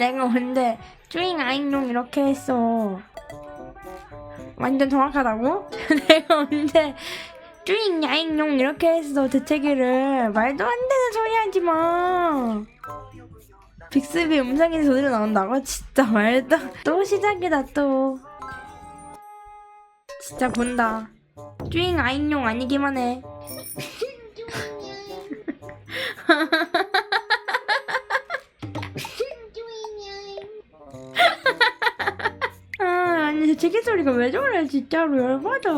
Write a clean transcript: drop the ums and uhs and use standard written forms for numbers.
내가 언제 쭈잉 아잉룡 이렇게 했어. 완전 정확하다고? 내가 언제 쭈잉 야잉룡 이렇게 했어. 재채기를. 말도 안 되는 소리 하지 마. 빅스비 음성인 소리로 나온다고? 진짜 말도. 또 시작이다 또. 진짜 본다. 쭈잉 아잉룡 아니기만 해. 아니 재채기 소리가 왜 저래 진짜로 열받아.